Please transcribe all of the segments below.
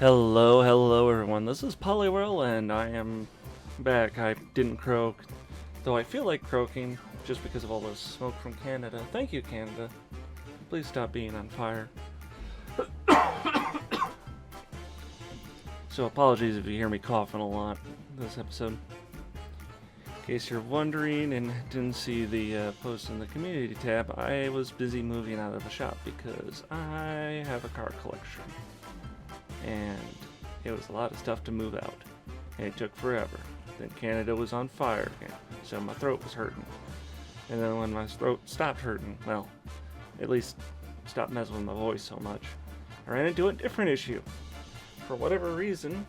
Hello everyone, this is Poliwhirl and I am back. I didn't croak, though I feel like croaking just because of all the smoke from Canada. Thank you, Canada. Please stop being on fire. So apologies if you hear me coughing a lot this episode. In case you're wondering and didn't see the post in the community tab, I was busy moving out of the shop because I have a car collection. And it was a lot of stuff to move out, and it took forever. Then Canada was on fire again, so my throat was hurting. And then when my throat stopped hurting, well, at least stopped messing with my voice so much, I ran into a different issue. For whatever reason,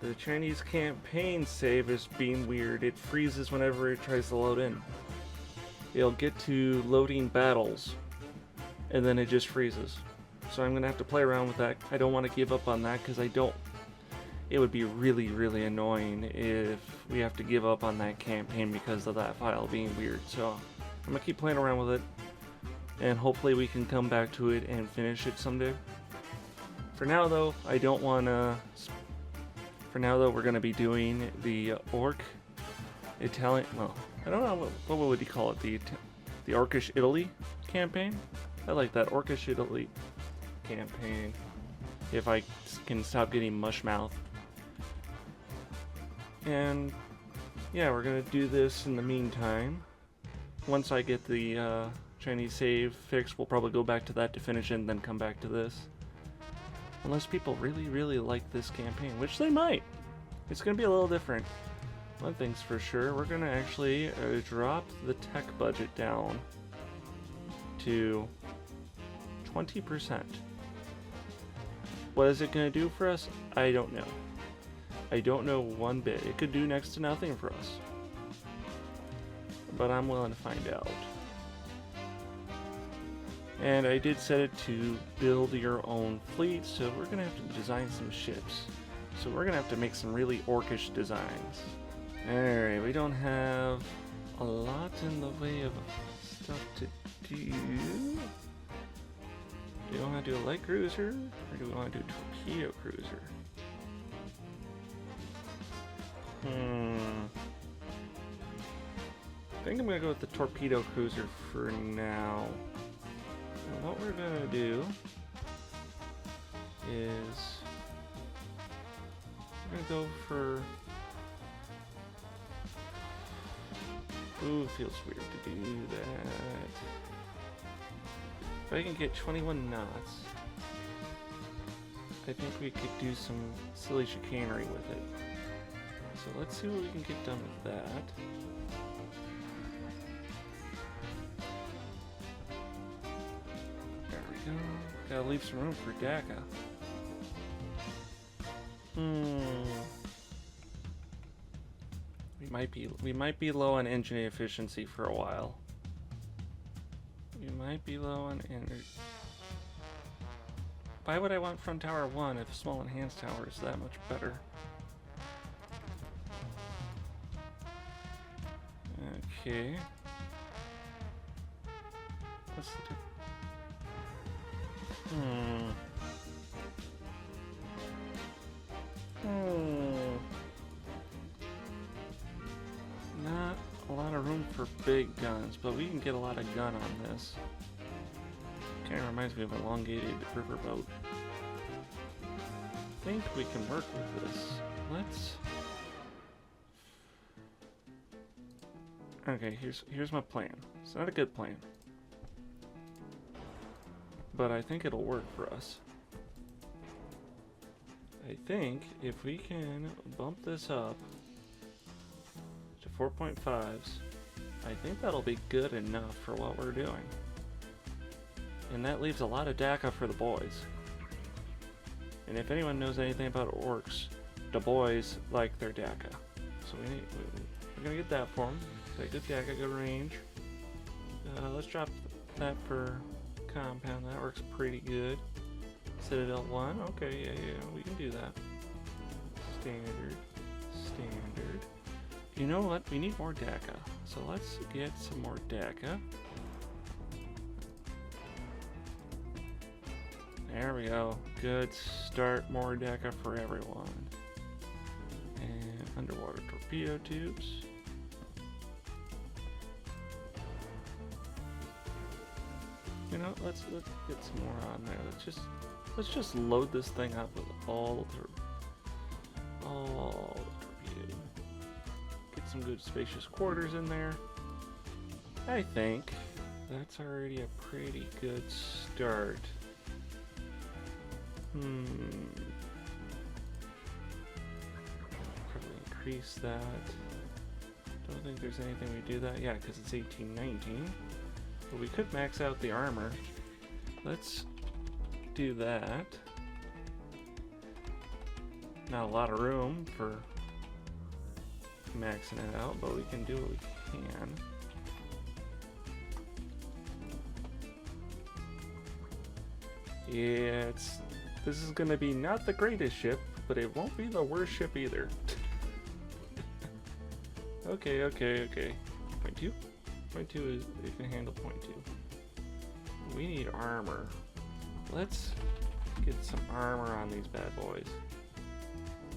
the Chinese campaign save is being weird. It freezes whenever it tries to load in. It'll get to loading battles, and then it just freezes. So I'm going to have to play around with that. I don't want to give up on that because it would be really annoying if we have to give up on that campaign because of that file being weird. So I'm going to keep playing around with it, and hopefully we can come back to it and finish it someday. For now though, we're going to be doing the Italian, well, I don't know, what would you call it? The Orkish Italy campaign? I like that, Orkish Italy campaign, if I can stop getting mush mouth. And yeah, we're gonna do this in the meantime. Once I get the Chinese save fixed, we'll probably go back to that to finish it and then come back to this. Unless people really like this campaign, which they might. It's gonna be a little different. One thing's for sure, we're gonna actually drop the tech budget down to 20%. What is it going to do for us? I don't know. I don't know one bit. It could do next to nothing for us. But I'm willing to find out. And I did set it to build your own fleet, so we're going to have to design some ships. So we're going to have to make some really orkish designs. Alright, we don't have a lot in the way of stuff to do. Do we want to do a light cruiser, or do we want to do a torpedo cruiser? I think I'm going to go with the torpedo cruiser for now. And what we're going to do is we're going to go for... Ooh, it feels weird to do that. If I can get 21 knots, I think we could do some silly chicanery with it. So let's see what we can get done with that. There we go. Gotta leave some room for DACA. We might be low on engine efficiency for a while. We might be low on energy. Why would I want front tower 1 if small enhanced tower is that much better? Okay. What's the Not a lot of room for big guns, but we can get a lot of gun on this. Kind of reminds me of an elongated riverboat. I think we can work with this. Okay, here's my plan. It's not a good plan, but I think it'll work for us. I think if we can bump this up to 4.5s, I think that'll be good enough for what we're doing. And that leaves a lot of DACA for the boys. And if anyone knows anything about orcs, the boys like their DACA. So we're gonna get that for them. Got good DACA, good range. Let's drop that per compound. That works pretty good. Citadel 1. Okay, yeah, we can do that. Standard. You know what? We need more DACA. So let's get some more DACA. There we go. Good start. More deca for everyone. And underwater torpedo tubes. You know, let's get some more on there. Let's just load this thing up with all the torpedo. Get some good spacious quarters in there. I think that's already a pretty good start. Probably increase that. Don't think there's anything we do that. Yeah, because it's 1819. But we could max out the armor. Let's do that. Not a lot of room for maxing it out, but we can do what we can. Yeah, this is gonna be not the greatest ship, but it won't be the worst ship either. Okay. 0.2? 0.2 is, it can handle 0.2. We need armor. Let's get some armor on these bad boys.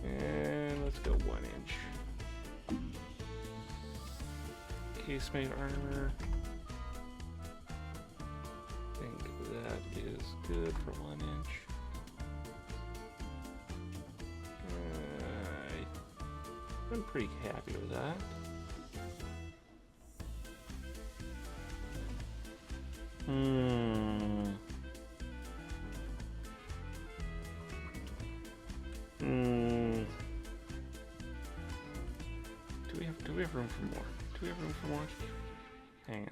And let's go 1 inch. Casemate armor. I think that is good for 1 inch. I'm pretty happy with that. Do we have room for more? Hang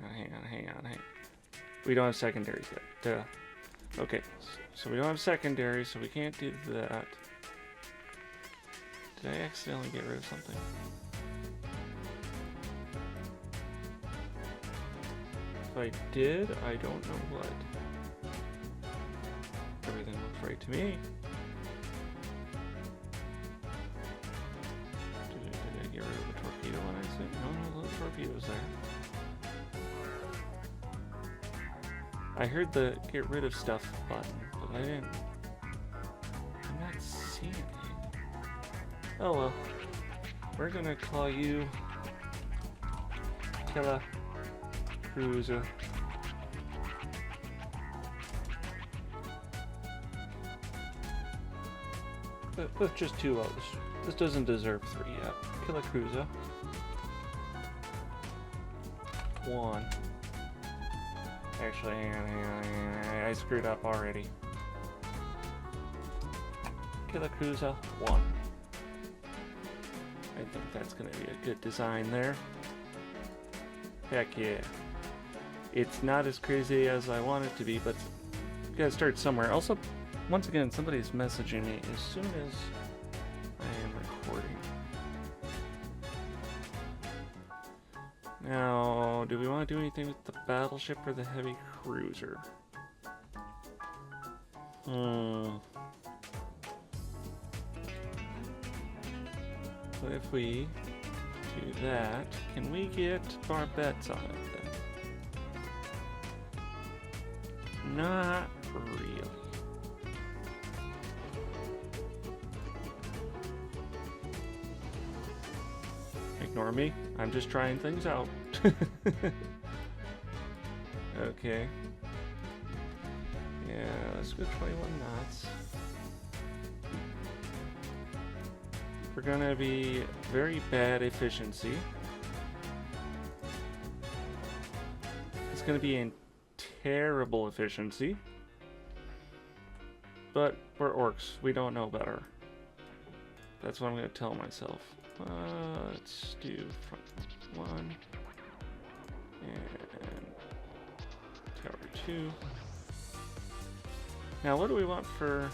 on. We don't have secondaries yet. Duh. Okay, so we don't have secondaries, so we can't do that. Did I accidentally get rid of something? If I did, I don't know what. Everything looks right to me. Did I get rid of the torpedo when I said no, the torpedo's there. I heard the get rid of stuff button, but I'm not seeing it. Oh well. We're gonna call you Killer Cruiser. With just 2 O's. This doesn't deserve 3 yet. Killer Cruiser. 1. Actually, hang on. I screwed up already. Killer Cruiser 1. I think that's going to be a good design there. Heck yeah. It's not as crazy as I want it to be, but you gotta start somewhere. Also, once again, somebody's messaging me as soon as I am recording. Now, do we want to do anything with the battleship or the heavy cruiser? But if we do that, can we get barbettes on it then? Not really. Ignore me. I'm just trying things out. Okay. Yeah, let's go 21 knots. We're gonna be very bad efficiency. It's gonna be in terrible efficiency. But we're orcs. We don't know better. That's what I'm gonna tell myself. Let's do front 1 and tower 2. Now, what do we want for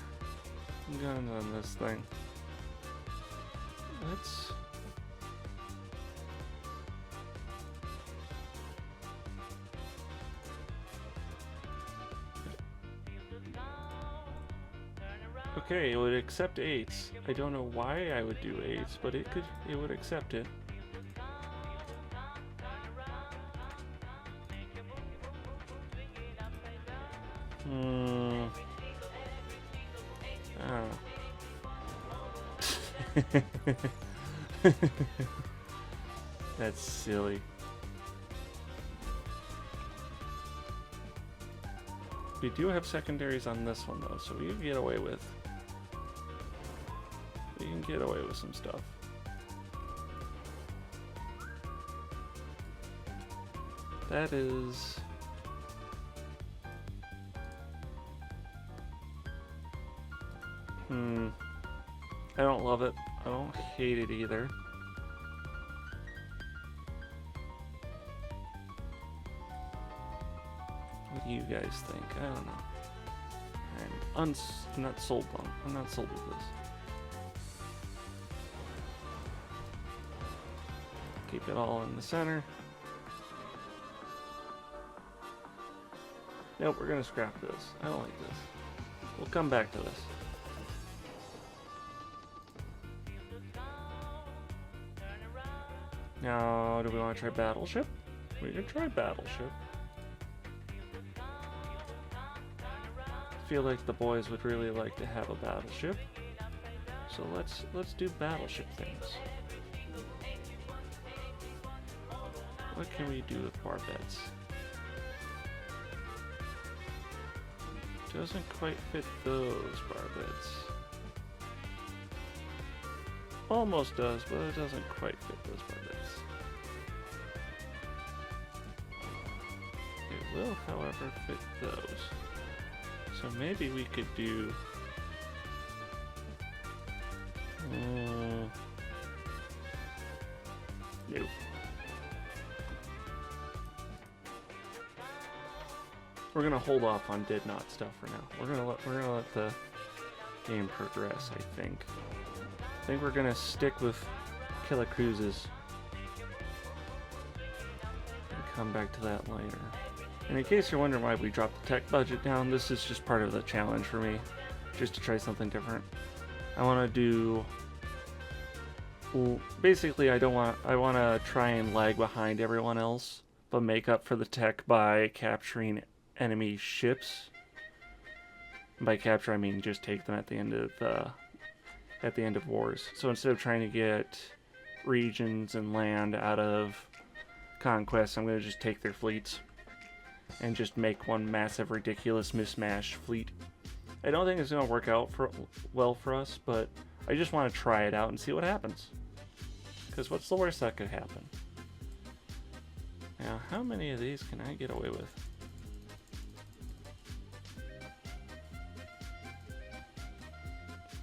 guns on this thing? Let's okay, it would accept 8s. I don't know why I would do 8s, but it would accept it. That's silly. We do have secondaries on this one though, so we can get away with. We can get away with some stuff. That is. I don't love it. I don't hate it either. What do you guys think? I don't know. I'm not sold on. I'm not sold with this. Keep it all in the center. Nope, we're gonna scrap this. I don't like this. We'll come back to this. Now, do we want to try Battleship? We can try Battleship. I feel like the boys would really like to have a battleship. So let's do battleship things. What can we do with barbettes? Doesn't quite fit those barbettes. Almost does, but it doesn't quite fit those barbettes. It will, however, fit those. So maybe we could do... Nope. We're gonna hold off on Dreadnought stuff for now. We're gonna let the game progress, I think. I think we're gonna stick with Killer Cruises and come back to that later. And in case you're wondering why we dropped the tech budget down, this is just part of the challenge for me, just to try something different. I want to do, well, basically I want to try and lag behind everyone else, but make up for the tech by capturing enemy ships. By capture I mean just take them at the end of wars. So instead of trying to get regions and land out of conquest, I'm going to just take their fleets and just make one massive ridiculous mismatched fleet. I don't think it's going to work out well for us, but I just want to try it out and see what happens. Because what's the worst that could happen? Now, how many of these can I get away with?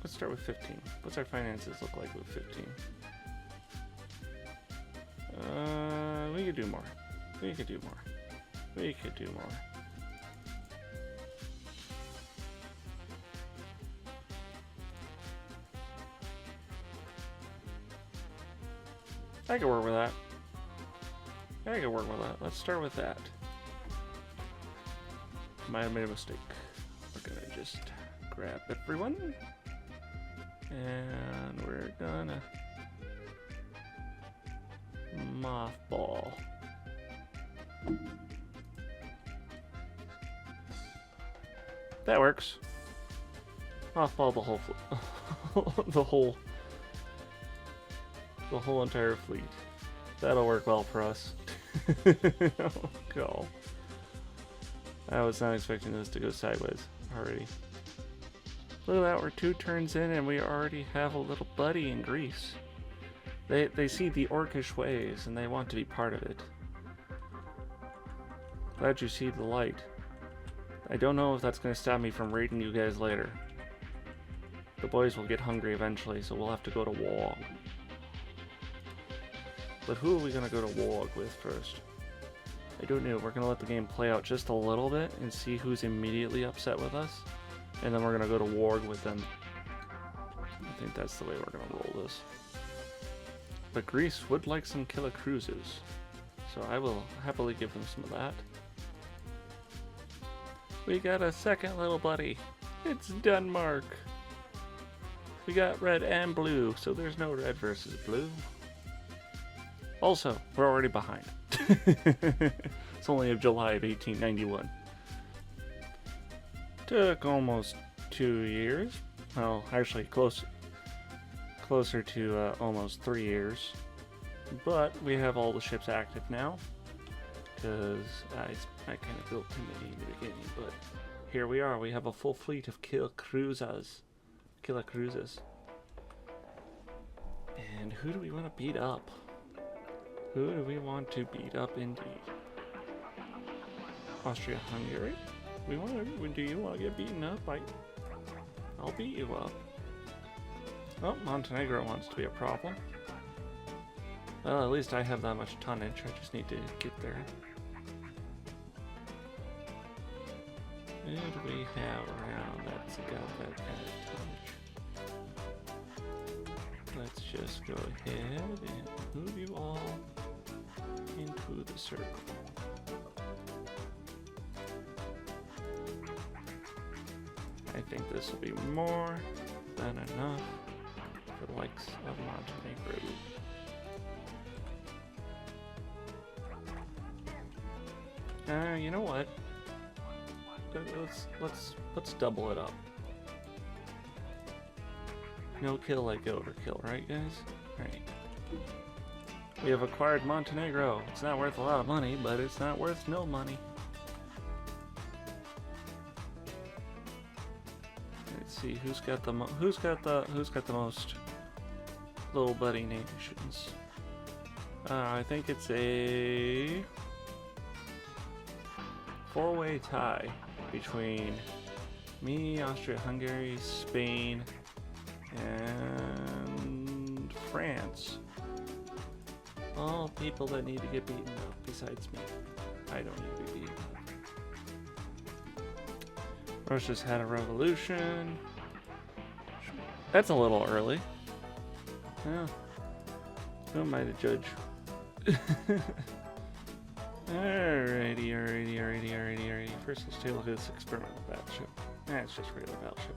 Let's start with 15. What's our finances look like with 15? We could do more. We could do more. We could do more. I could work with that. I could work with that. Let's start with that. Might have made a mistake. We're gonna just grab everyone. And we're gonna mothball. That works. Mothball the whole the whole entire fleet. That'll work well for us. Oh, God. I was not expecting this to go sideways already. Look at that, we're 2 turns in and we already have a little buddy in Greece. They see the Orkish ways and they want to be part of it. Glad you see the light. I don't know if that's going to stop me from raiding you guys later. The boys will get hungry eventually, so we'll have to go to WAARGH. But who are we going to go to WAARGH with first? I don't know. We're going to let the game play out just a little bit and see who's immediately upset with us. And then we're going to go to WAARGH with them. I think that's the way we're going to roll this. But Greece would like some killer cruises. So I will happily give them some of that. We got a second little buddy. It's Denmark. We got red and blue, so there's no red versus blue. Also, we're already behind. It's only of July of 1891. Took almost 2 years, Well, actually closer to almost 3 years. But we have all the ships active now, because I kind of built too many in the beginning. But here we are. We have a full fleet of killer cruisers. And who do we want to beat up? Who do we want to beat up indeed? Austria-Hungary? Do you want to get beaten up? I'll beat you up. Oh, Montenegro wants to be a problem. Well, at least I have that much tonnage. I just need to get there. Who do we have around that's got that kind of tonnage? Let's just go ahead and move you all into the circle. I think this will be more than enough for the likes of Montenegro. You know what? Let's double it up. No kill like overkill, right guys? Right. We have acquired Montenegro. It's not worth a lot of money, but it's not worth no money. Let's see who's got the most little buddy nations. I think it's a 4-way tie between me, Austria-Hungary, Spain, and France. All people that need to get beaten up besides me. I don't need to be beaten up. Russia's had a revolution. That's a little early. Yeah. Who am I to judge? Alrighty. First, let's take a look at this experimental battleship. It's just a regular battleship.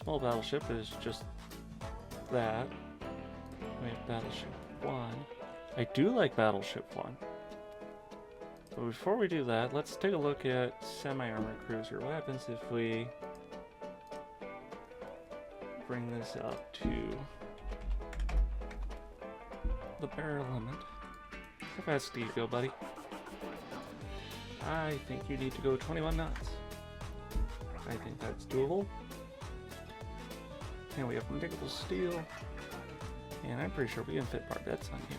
Small battleship is just that. We have Battleship 1. I do like Battleship 1. But before we do that, let's take a look at semi-armored cruiser. What happens if we bring this up to the barrel limit? How fast do you go, buddy? I think you need to go 21 knots. I think that's doable. And we have nickel steel. And I'm pretty sure we can fit barbettes on you.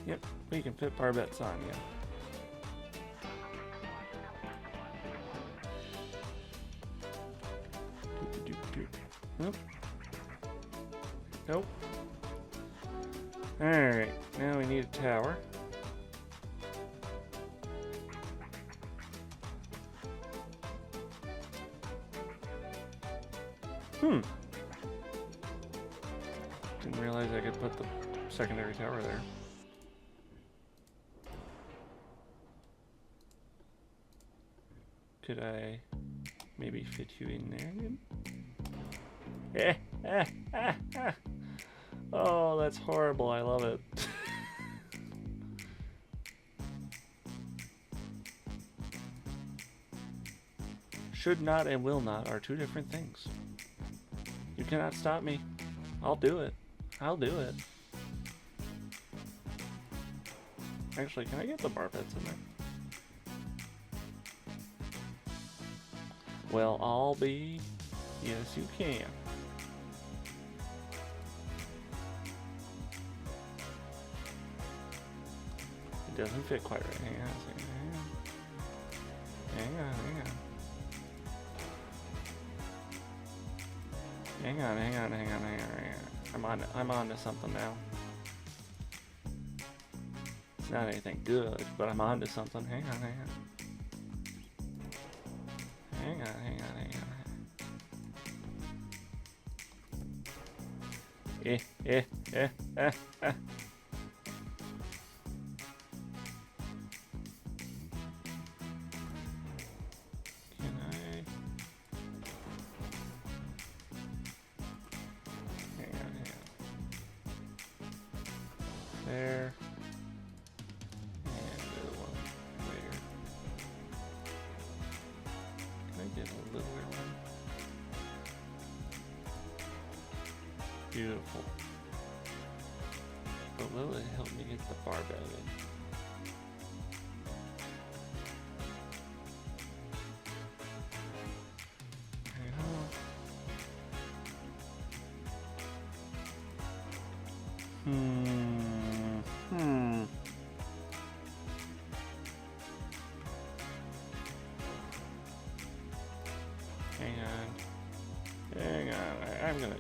Yep, we can fit barbettes on you. Nope. Nope. Alright, now we need a tower. Didn't realize I could put the secondary tower there. Could I maybe fit you in there? Oh, that's horrible. I love it. Should not and will not are two different things. You cannot stop me. I'll do it. I'll do it. Actually, can I get the barbettes in there? Well, I'll be... Yes, you can. It doesn't fit quite right. Hang on a second. Hang on. I'm on to something now. It's not anything good, but I'm on to something. Hang on. There. And the one there. Can I get a little Beautiful. But will it help me get the barbell in? Hang on.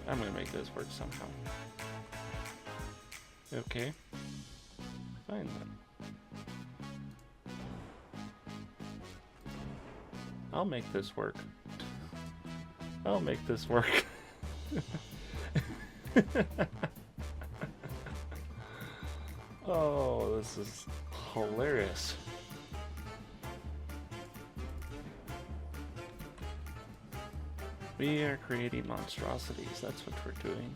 I'm gonna make this work somehow. Okay. Fine then. I'll make this work. I'll make this work. Oh, this is hilarious. We are creating monstrosities, that's what we're doing.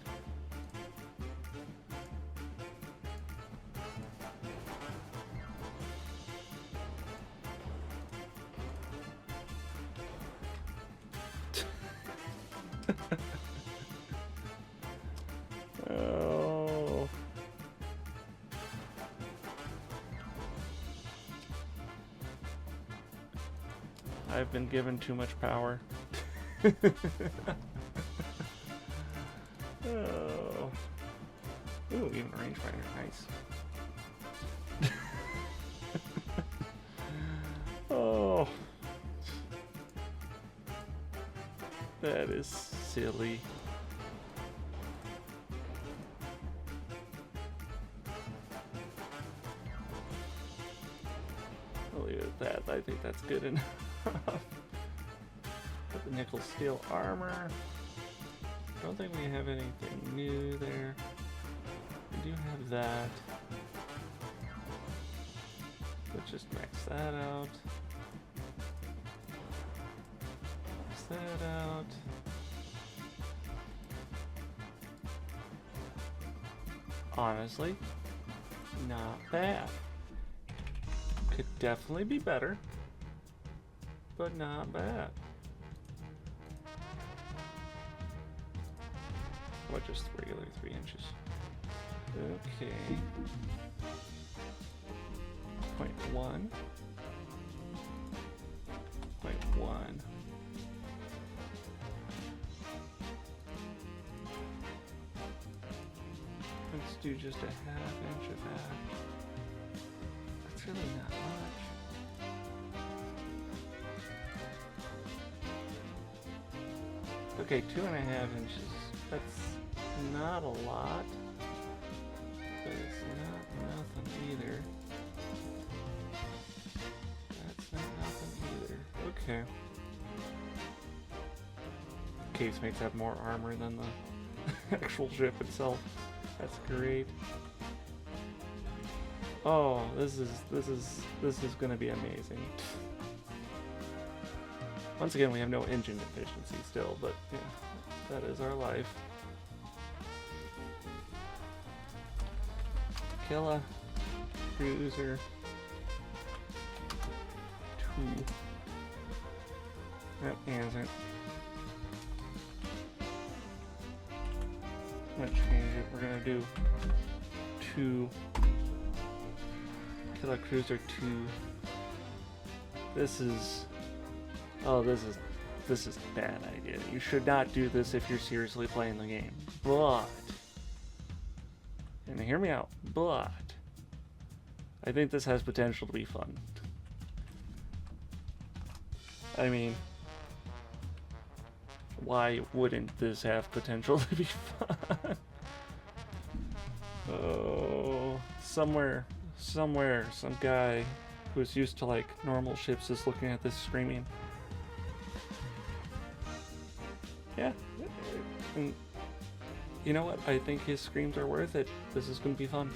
Oh. I've been given too much power. Oh. Ooh, even a rangefinder, nice. Oh. That is silly. I'll leave it at that. I think that's good enough. Put the nickel steel armor. Don't think we have anything new there. We do have that. Let's just max that out. Max that out. Honestly, not bad. Could definitely be better, but not bad. What, just regular 3 inches? Okay. 0.1. 0.1. Let's do just a ½ inch of that. That's really not much. Okay, 2.5 inches. That's not a lot, but it's not nothing either. That's not nothing either. Okay. Casemates have more armor than the actual ship itself. That's great. Oh, this is gonna be amazing. Once again, we have no engine efficiency still, but yeah, that is our life. Killa cruiser 2. That answers. I'm gonna change it. We're gonna do 2. Killa cruiser 2. This is. Oh, this is a bad idea. You should not do this if you're seriously playing the game. But, and hear me out, but I think this has potential to be fun. I mean, why wouldn't this have potential to be fun? Oh, somewhere, some guy who's used to like normal ships is looking at this screaming. Yeah, and you know what? I think his screams are worth it. This is gonna be fun.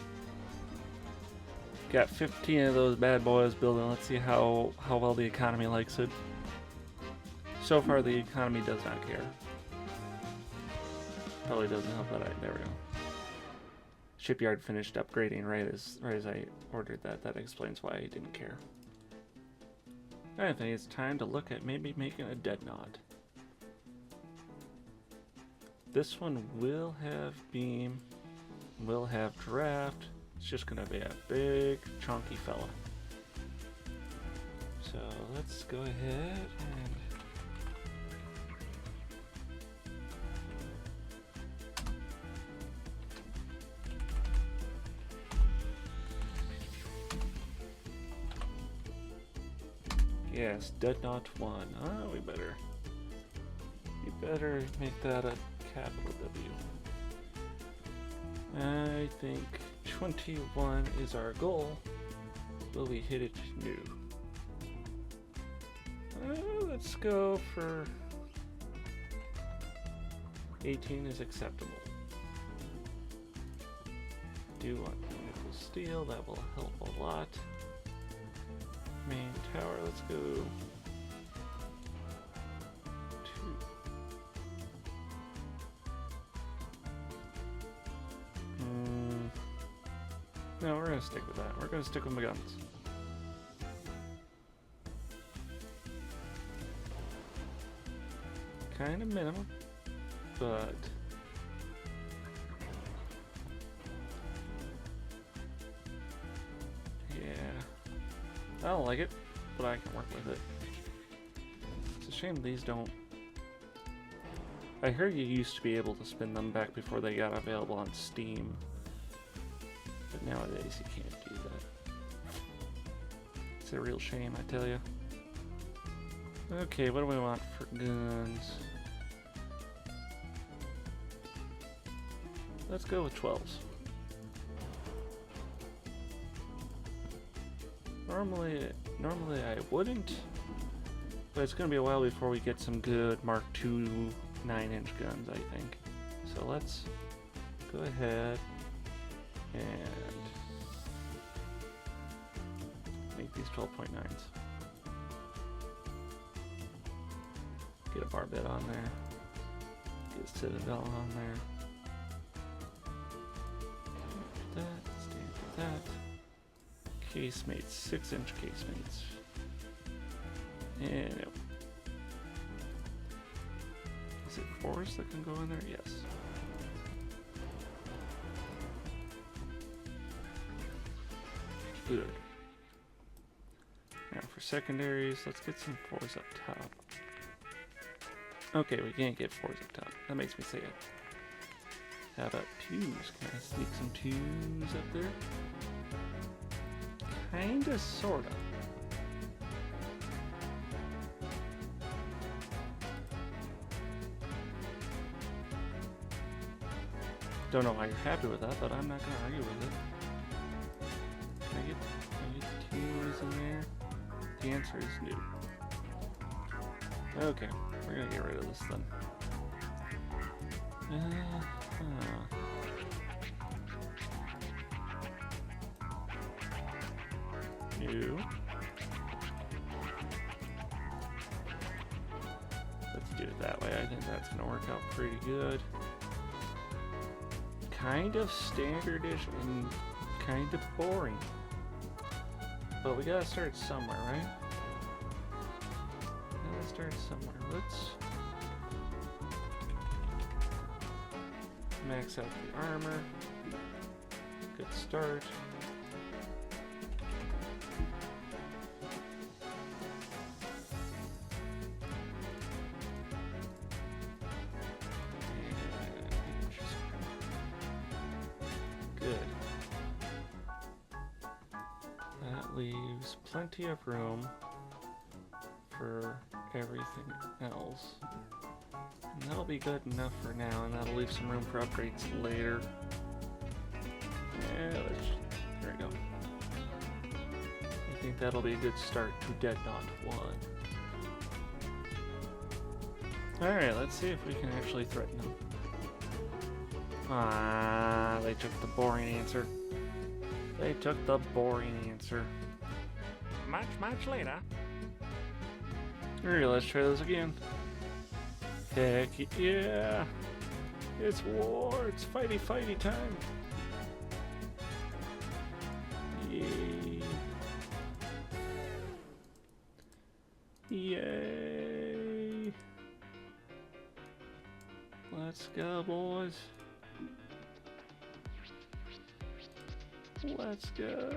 Got 15 of those bad boys building. Let's see how well the economy likes it. So far, the economy does not care. Probably doesn't help that. There we go. Shipyard finished upgrading right as I ordered that. That explains why he didn't care. I think it's time to look at maybe making a Dreadnought. This one will have beam, will have draft. It's just gonna be a big, chunky fella. So let's go ahead and yes, Dreadnought 1. Oh, we better make that a capital W. I think 21 is our goal. Will we hit it? No. Let's go for 18 is acceptable. Do want nickel steel, that will help a lot. Main tower, let's go 2. No, we're gonna stick with that. We're gonna stick with my guns. Kind of minimum, but yeah, I don't like it, but I can work with it. It's a shame these don't. I heard you used to be able to spin them back before they got available on Steam, but nowadays you can't do that. It's a real shame, I tell you. Okay, what do we want for guns? Let's go with 12s. Normally I wouldn't, but it's gonna be a while before we get some good Mark II 9-inch guns, I think. So let's go ahead and make these 12.9s. Get a barbette on there. Get a citadel on there. That, stand with that. Casemates, 6-inch casemates. And is it 4s that can go in there? Yes. Good. Now for secondaries, let's get some 4s up top. Okay, we can't get 4s up top. That makes me sad. How about 2s? Can I sneak some 2s up there? Kinda, sorta. Don't know why you're happy with that, but I'm not gonna argue with it. Can I get 2s in there? The answer is no. Okay, we're gonna get rid of this then. New. Let's do it that way. I think that's gonna work out pretty good. Kind of standardish and kind of boring. But we gotta start somewhere, right? Gotta start somewhere. Let's max out the armor. Good start. Good. That leaves plenty of room for everything else. And that'll be good enough for now, and that'll leave some room for upgrades later. Yeah, there we go. I think that'll be a good start to Dreadnought 1. Alright, let's see if we can actually threaten them. Ah, they took the boring answer. They took the boring answer. Much later. Alright, let's try this again. Heck yeah! It's war! It's fighty time! Yay! Yay! Let's go, boys. Let's go.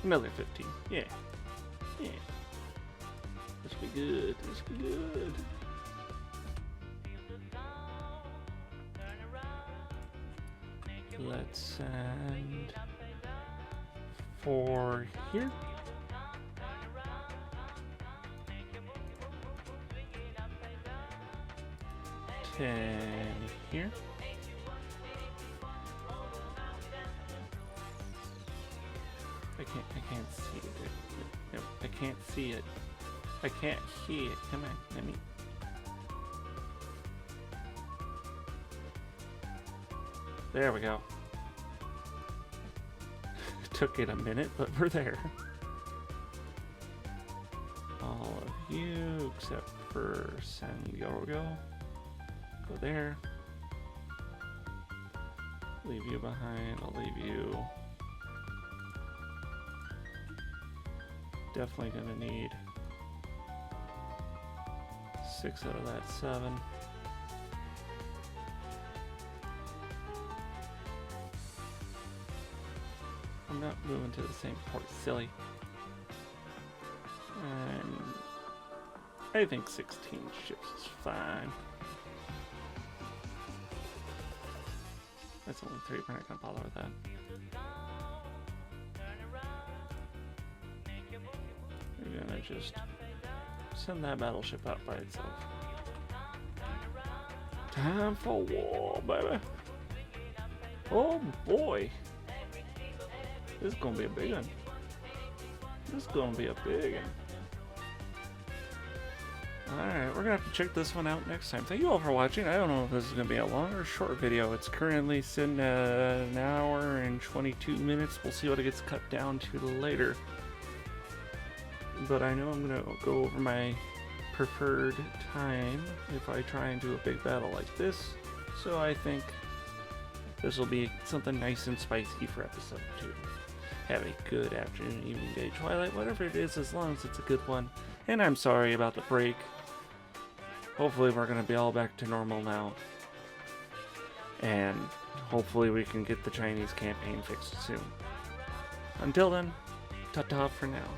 Another 15. Yeah. Yeah. This will be good. This will be good. Let's send 4 here. 10 here. I can't see it. Nope, I can't see it. I can't see it. Come on, let me. There we go. It took it a minute, but we're there. All of you, except for Santiago. Go there. Leave you behind. I'll leave you. Definitely gonna need 6 out of that 7. I'm not moving to the same port, silly. And I think 16 ships is fine. That's only 3, we're not gonna bother with that. We're gonna just send that battleship out by itself. Time for war, baby. Oh boy. This is gonna be a big one. This is gonna be a big one. Alright, we're gonna have to check this one out next time. Thank you all for watching. I don't know if this is gonna be a long or short video. It's currently sitting at 1 hour and 22 minutes. We'll see what it gets cut down to later. But I know I'm gonna go over my preferred time if I try and do a big battle like this. So I think this will be something nice and spicy for episode 2. Have a good afternoon, evening, day, twilight, whatever it is, as long as it's a good one. And I'm sorry about the break. Hopefully we're going to be all back to normal now. And hopefully we can get the Chinese campaign fixed soon. Until then, ta-ta for now.